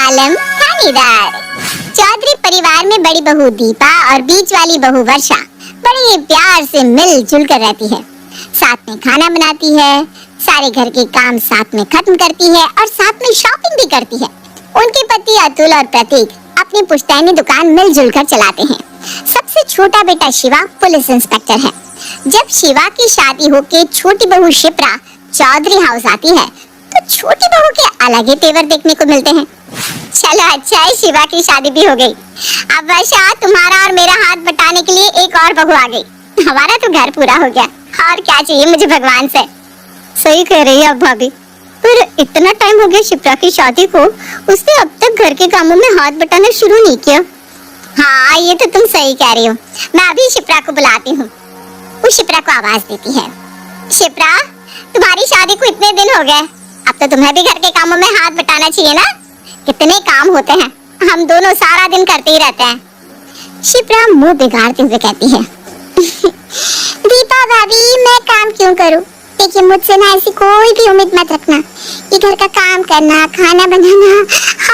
आलम थानेदार। चौधरी परिवार में बड़ी बहू दीपा और बीच वाली बहू वर्षा बड़े ही प्यार से मिलजुल कर रहती है। साथ में खाना बनाती है, सारे घर के काम साथ में खत्म करती है और साथ में शॉपिंग भी करती है। उनके पति अतुल और प्रतीक अपनी पुश्तैनी दुकान मिलजुल कर चलाते हैं। सबसे छोटा बेटा शिवा पुलिस इंस्पेक्टर है। जब शिवा की शादी होके छोटी बहू शिप्रा चौधरी हाउस आती है तो छोटी बहू के अलग ही तेवर देखने को मिलते हैं। चलो अच्छा है, शिवा की शादी भी हो गई। अब वर्षा, तुम्हारा और मेरा हाथ बटाने के लिए एक और बहू आ गई। हमारा तो घर पूरा हो गया, और क्या चाहिए मुझे भगवान से। सही कह रही है अब भाभी, पर इतना टाइम हो गया शिप्रा की शादी को, उसने अब तक घर के कामों में हाथ बटाना शुरू नहीं किया। हाँ, ये तो तुम सही कह रही हो। मैं अभी शिप्रा को बुलाती हूँ। वो शिप्रा को आवाज देती है। शिप्रा, तुम्हारी शादी को इतने दिन हो गए, अब तो तुम्हें भी घर के कामों में हाथ बटाना चाहिए ना। कितने काम होते हैं, हम दोनों सारा दिन करते ही रहते हैं। शिप्रा मुंह बिगाड़ते हुए कहती है दीपा भाभी, मैं काम क्यों करूं? देखिए, मुझसे ना ऐसी कोई भी उम्मीद मत रखना। ये घर का काम करना, खाना बनाना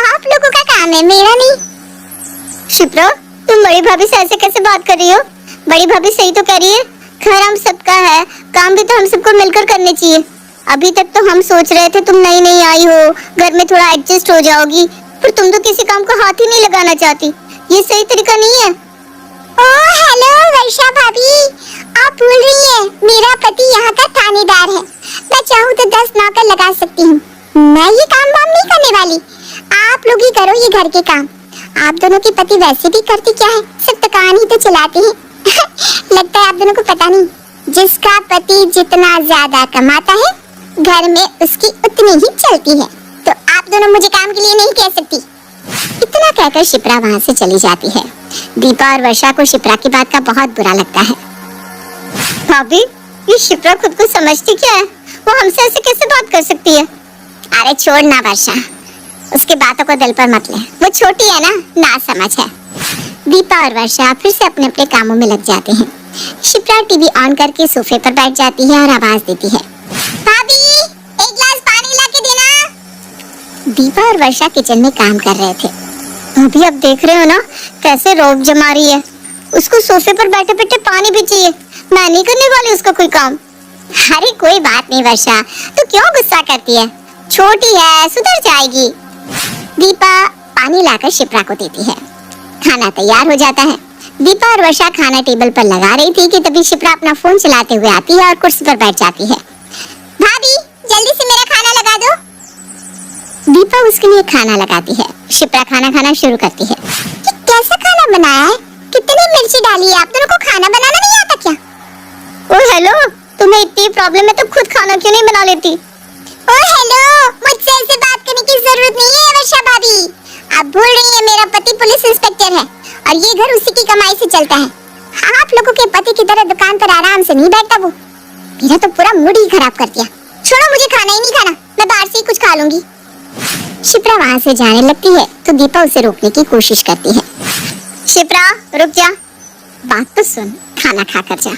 आप लोगों का काम है, मेरा नहीं। शिप्रा, तुम बड़ी भाभी से ऐसे कैसे बात कर रही हो? बड़ी भाभी सही तो कह रही है, घर हम सबका है, काम भी तो हम सबको मिलकर करने चाहिए। अभी तक तो हम सोच रहे थे तुम नई नई आई हो, घर में थोड़ा एडजस्ट हो जाओगी, पर तुम तो किसी काम को हाथ ही नहीं लगाना चाहती। ये सही तरीका नहीं है। ओह हेलो वर्षा भाभी, आप भूल रही हैं, मेरा पति यहाँ का थानेदार है। मैं चाहूँ तो 10 नौकर लगा सकती हूँ। मैं ये काम वाम नहीं करने वाली, आप लोग ही करो ये घर के काम। आप दोनों के पति वैसे भी करते क्या है, सिर्फ दुकान ही तो चलाते हैं। लगता है आप दोनों को पता नहीं, जिसका पति जितना ज्यादा कमाता है घर में उसकी उतनी ही चलती है। तो आप दोनों मुझे काम के लिए नहीं कह सकती। इतना कहकर शिप्रा वहाँ से चली जाती है। दीपा और वर्षा को शिप्रा की बात का बहुत बुरा लगता है। भाभी, ये शिप्रा खुद को समझती क्या है? वो हमसे ऐसे कैसे बात कर सकती है? अरे छोड़ ना वर्षा, उसकी बातों को दिल पर मत ले, वो छोटी है ना समझ है। दीपा और वर्षा फिर से अपने अपने कामों में लग जाते हैं। शिप्रा टीवी ऑन करके सोफे पर बैठ जाती है और आवाज देती है, भाभी एक गिलास पानी ला के देना। दीपा और वर्षा किचन में काम कर रहे थे। भाभी, अब देख रहे हो ना कैसे रोब जमा रही है। उसको सोफे पर बैठे बैठे पानी भी चाहिए। मैं नहीं करने वाली उसका कोई काम। अरे कोई बात नहीं वर्षा, तू क्यों गुस्सा करती है? छोटी है, सुधर जाएगी। दीपा पानी लाकर शिप्रा को देती है। खाना तैयार हो जाता है। दीपा और वर्षा खाना टेबल पर लगा रही थी कि तभी शिप्रा अपना फोन चलाते हुए आती है और कुर्सी पर बैठ जाती है। भाभी जल्दी से मेरा खाना लगा दो। दीपा उसके लिए खाना लगाती है। शिप्रा खाना खाना शुरू करती है। कि कैसा खाना बनाया है? कितनी मिर्ची डाली है? आप दोनों को खाना बनाना नहीं आता क्या? ओ हेलो, तुम्हें इतनी प्रॉब्लम है तो खुद खाना क्यों नहीं बना लेती? ओ हेलो, मुझसे ऐसे बात करने की जरूरत नहीं है वर्षा भाभी। आप भूल रही हैं, मेरा पति पुलिस इंस्पेक्टर है और ये घर उसी की कमाई से चलता है। आप लोगों के पति की तरह दुकान पर आराम से नहीं बैठता वो। मेरा तो पूरा मूड ही खराब कर दिया। छोड़ो, मुझे खाना ही नहीं खाना, मैं बाहर से ही कुछ खा लूंगी। शिप्रा वहाँ से जाने लगती है तो दीपा उसे रोकने की कोशिश करती है। शिप्रा रुक जा, बात तो सुन, खाना खा कर जा।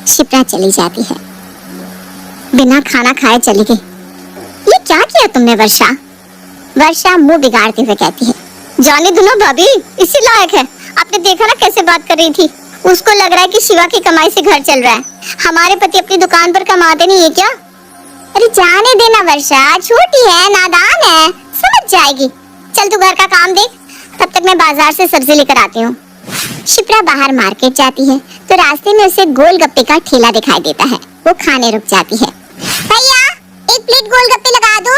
शिप्रा चली जाती है। बिना खाना खाए चली गई। ये क्या किया तुमने वर्षा? वर्षा मुंह बिगाड़ते हुए कहती है। जाने दो ना भाभी, इसी लायक है। आपने देखा ना कैसे बात कर रही थी। उसको लग रहा है कि शिवा की कमाई से घर चल रहा है। हमारे पति अपनी दुकान पर कमाते नहीं है क्या? अरे जाने देना वर्षा, छोटी है, नादान है, समझ जाएगी। चल तू घर का काम देख, तब तक मैं बाजार से सब्जी लेकर आती हूँ। शिप्रा बाहर मार्केट जाती है तो रास्ते में उसे गोलगप्पे का ठेला दिखाई देता है। वो खाने रुक जाती है। भैया एक प्लेट गोलगप्पे लगा दो।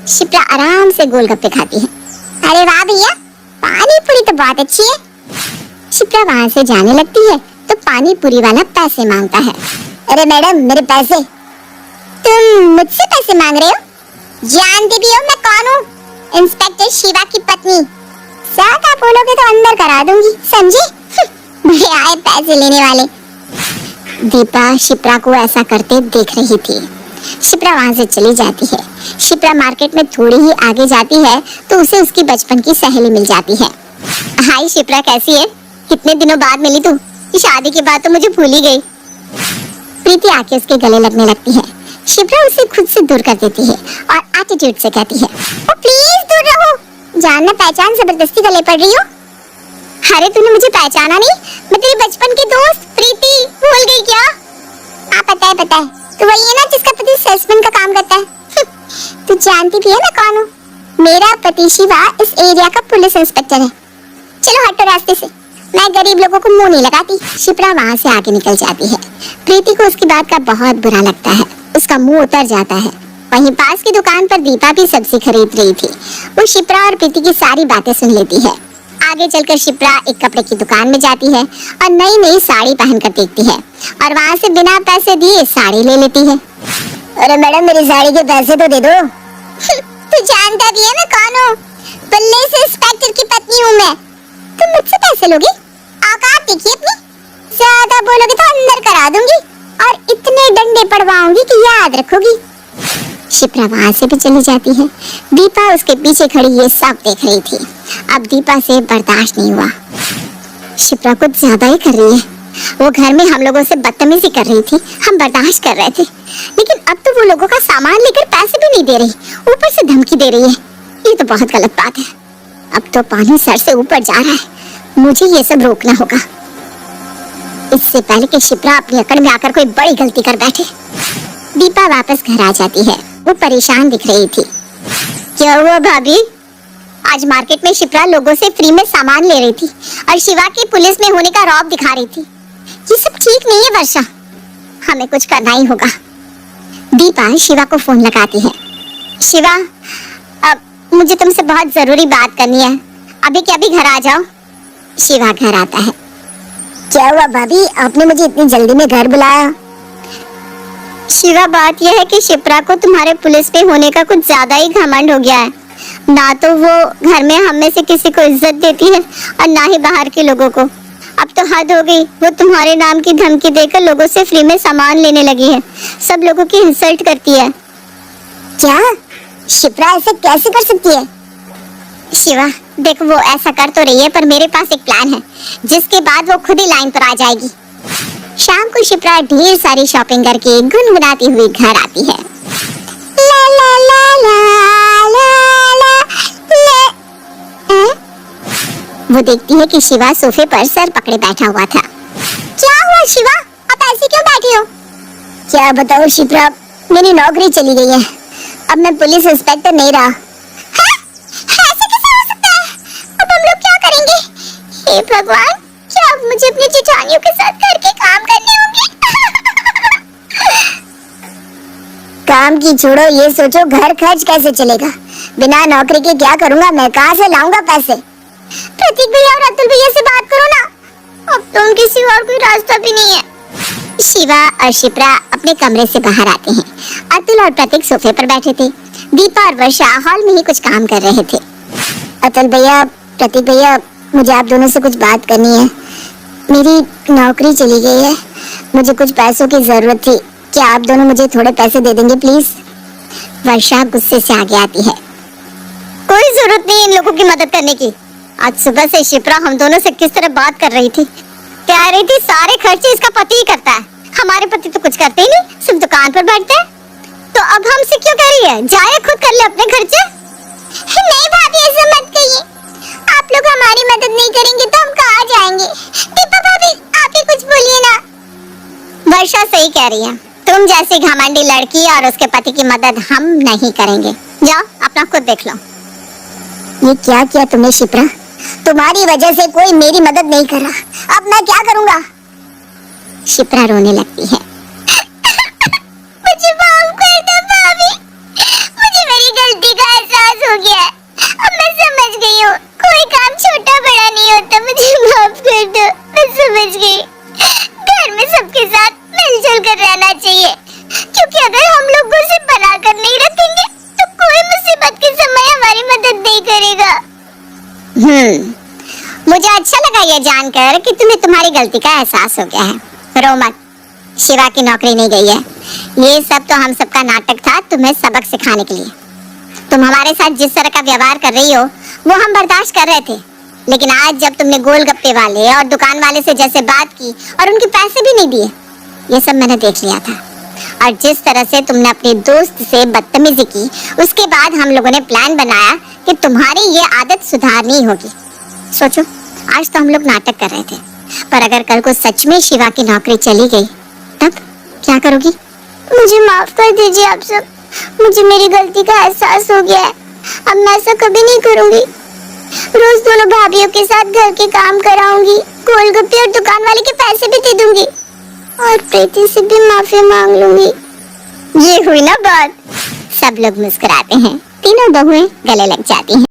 शिप्रा आराम से गोलगप्पे खाती है। अरे वाह भैया, पानी पूरी तो बहुत अच्छी है। शिप्रा वहाँ से जाने लगती है तो पानी पूरी वाला पैसे मांगता है। अरे मैडम, मेरे पैसे। तुम मुझसे पैसे मांग रहे हो? जानती भी हो मैं कौन हूँ? इंस्पेक्टर शिवा की पत्नी। ज्यादा बोलोगे तो अंदर करा दूंगी, समझे? बड़े आए पैसे लेने वाले। दीपा शिप्रा को ऐसा करते देख रही थी। शिप्रा वहाँ से चली जाती है। शिप्रा मार्केट में थोड़ी ही आगे जाती है तो उसे उसकी बचपन की सहेली मिल जाती है। हाय शिप्रा, कैसी है? कितने दिनों बाद मिली तू। शादी के बाद तो मुझे भूल ही गई। प्रीति आके उसके गले लगने लगती है। शिप्रा उसे खुद से दूर कर देती है और एटीट्यूड से कहती है, ओ प्लीज दूर रहो, जानना पहचान जबरदस्ती गले पड़ रही हो। अरे तूने मुझे पहचाना नहीं? मैं तेरी बचपन की दोस्त प्रीति, भूल गई क्या? हाँ पता है तू वही है ना जिसका पति सेल्समैन का काम करता है। तू जानती भी है मैं कौन हूँ? मेरा पति शिवा इस एरिया का पुलिस इंस्पेक्टर है। चलो हटो रास्ते से, मैं गरीब लोगों को मुंह नहीं लगाती। शिप्रा वहाँ से आगे निकल जाती है। प्रीति को उसकी बात का बहुत बुरा लगता है, उसका मुंह उतर जाता है। वहीं पास की दुकान पर दीपा भी सब्जी खरीद रही थी। वो शिप्रा और प्रीति की सारी बातें सुन लेती है। आगे चलकर शिप्रा एक कपड़े की दुकान में जाती है और नई नई साड़ी पहनकर देखती है और वहाँ से बिना पैसे दिए साड़ी ले लेती है। अरे मैडम मेरी साड़ी के पैसे तो दे दो। तू जानता भी है मैं कौन हूँ? पुलिस इंस्पेक्टर की पत्नी हूँ मैं। तुम मुझसे पैसे लोगी? औकात देखिए अपनी। ज्यादा बोलोगे तो अंदर करा दूंगी और इतने डंडे पड़वाऊंगी कि याद रखोगी। शिप्रा वहाँ से भी चली जाती है। दीपा उसके पीछे खड़ी ये सब देख रही थी। अब दीपा से बर्दाश्त नहीं हुआ। शिप्रा कुछ ज्यादा ही कर रही है। वो घर में हम लोगों से बदतमीजी कर रही थी, हम बर्दाश्त कर रहे थे, लेकिन अब तो वो लोगों का सामान लेकर पैसे भी नहीं दे रही, ऊपर से धमकी दे रही है। ये तो बहुत गलत बात है। अब तो पानी सर से ऊपर जा रहा है, मुझे ये सब रोकना होगा, इससे पहले कि शिप्रा अपनी अकड़ में आकर कोई बड़ी गलती कर बैठे। दीपा वापस घर आ जाती है। वो परेशान दिख रही थी। क्या हुआ भाभी? आज मार्केट में शिप्रा लोगों से फ्री में सामान ले रही थी और शिवा की पुलिस में होने का रौब दिखा रही थी। ये सब ठीक नहीं है वर्षा, हमें कुछ करना ही होगा। दीपा शिवा को फोन लगाती है। शिवा, अब मुझे तुमसे बहुत जरूरी बात करनी है, अभी के अभी घर आ जाओ। शिवा घर आता है। क्या हुआ भाभी, आपने मुझे इतनी जल्दी में घर बुलाया? शिवा, बात यह है कि शिप्रा को तुम्हारे पुलिस में होने का कुछ ज्यादा ही घमंड हो गया है। ना तो वो घर में हम में से किसी को इज्जत देती है और ना ही बाहर के लोगों को। अब तो हद हो गई, वो तुम्हारे नाम की धमकी देकर लोगों से फ्री में सामान लेने लगी है, सब लोगों की इंसल्ट करती है। क्या शिप्रा ऐसे कैसे कर सकती है? शिवा देख, वो ऐसा कर तो रही है, पर मेरे पास एक प्लान है जिसके बाद वो खुद ही लाइन पर आ जाएगी। शाम को शिप्रा ढेर सारी शॉपिंग करके गुनगुनाती हुई घर आती है। ला ला ला ला ला ला ला। वो देखती है कि शिवा सोफे पर सर पकड़े बैठा हुआ था। क्या हुआ शिवा, आप ऐसे क्यों बैठी हो? क्या बताओ शिप्रा, मेरी नौकरी चली गई है, अब मैं पुलिस इंस्पेक्टर नहीं रहा। ऐसे कैसे हो सकता है? अब हम लोग क्या करेंगे? हे भगवान, क्या अब मुझे अपनी जेठानियों के साथ घर के काम करने होंगे? काम की छोड़ो, ये सोचो घर खर्च कैसे चलेगा। बिना नौकरी के क्या करूंगा मैं, कहाँ से लाऊंगा पैसे? प्रतीक भैया और अतुल भैया से बात करो ना, अब तो उनके सिवा और कोई रास्ता भी नहीं है। शिवा और शिप्रा अपने कमरे से बाहर आते हैं। अतुल और प्रतीक सोफे पर बैठे थे। दीपा और वर्षा हॉल में ही कुछ काम कर रहे थे। अतुल भैया, प्रतीक भैया, मुझे आप दोनों से कुछ बात करनी है। मेरी नौकरी चली गई है, मुझे कुछ पैसों की जरूरत थी, क्या आप दोनों मुझे थोड़े पैसे दे देंगे प्लीज? वर्षा गुस्से से आगे आती है। कोई जरूरत नहीं इन लोगों की मदद करने की। आज सुबह से शिप्रा हम दोनों से किस तरह बात कर रही थी, कह रही थी सारे खर्चे इसका पति ही करता है, हमारे पति तो कुछ करते ही नहीं, सिर्फ दुकान पर बैठते हैं। तो अब हमसे क्यों कह रही है, जाए खुद कर ले अपने खर्चे। नहीं भाभी, ऐसा मत कहिए, आप लोग हमारी मदद नहीं करेंगे तो हम कहाँ जाएंगे? दीपा भाभी, आप ही कुछ बोलिए ना। वर्षा सही कह रही है, तुम जैसी घमंडी लड़की और उसके पति की मदद हम नहीं करेंगे। जाओ अपना खुद देख लो। ये क्या किया तुमने शिप्रा? तुम्हारी वजह से कोई मेरी मदद नहीं कर रहा, अब मैं क्या करूंगा? शिप्रा रोने लगती है। मुझे माफ कर दो भाभी, मुझे मेरी गलती का एहसास हो गया है, अब मैं समझ गई हूँ कोई काम छोटा बड़ा नहीं होता, मुझे माफ कर दो, मैं समझ गई। घर में सबके साथ मिलजुल कर रहना चाहिए, क्योंकि अगर हम लोगों से बना कर नहीं रखेंगे तो कोई मुसीबत के समय हमारी मदद नहीं करेगा। मुझे अच्छा लगा ये जानकर कि तुम्हें तुम्हारी गलती का एहसास हो गया है। रो मत, शिवा की नौकरी नहीं गई है, ये सब तो हम सबका नाटक था तुम्हें सबक सिखाने के लिए। तुम हमारे साथ जिस तरह का व्यवहार कर रही हो वो हम बर्दाश्त कर रहे थे, लेकिन आज जब तुमने गोलगप्पे वाले और दुकान वाले से जैसे बात की और उनके पैसे भी नहीं दिए, ये सब मैंने देख लिया था। और जिस तरह से तुमने अपनी दोस्त से बदतमीजी की, उसके बाद हम लोगों ने प्लान बनाया कि तुम्हारी ये आदत सुधारनी होगी। सोचो, आज तो हम लोग नाटक कर रहे थे, पर अगर कल को सच में शिवा की नौकरी चली गई, तब क्या करोगी? मुझे माफ कर दीजिए आप सब। मुझे मेरी गलती का एहसास हो गया है। अब मैं ऐसा कभी नहीं करूंगी। रोज दोनों भाभीियों के साथ घर के काम कराऊंगी, गोलगप्पे और दुकान वाले के पैसे भी दे दूंगी और प्रीति से भी माफी मांग लूंगी। ये हुई ना बात। सब लोग मुस्कुराते हैं, तीनों बहुएं गले लग जाती हैं।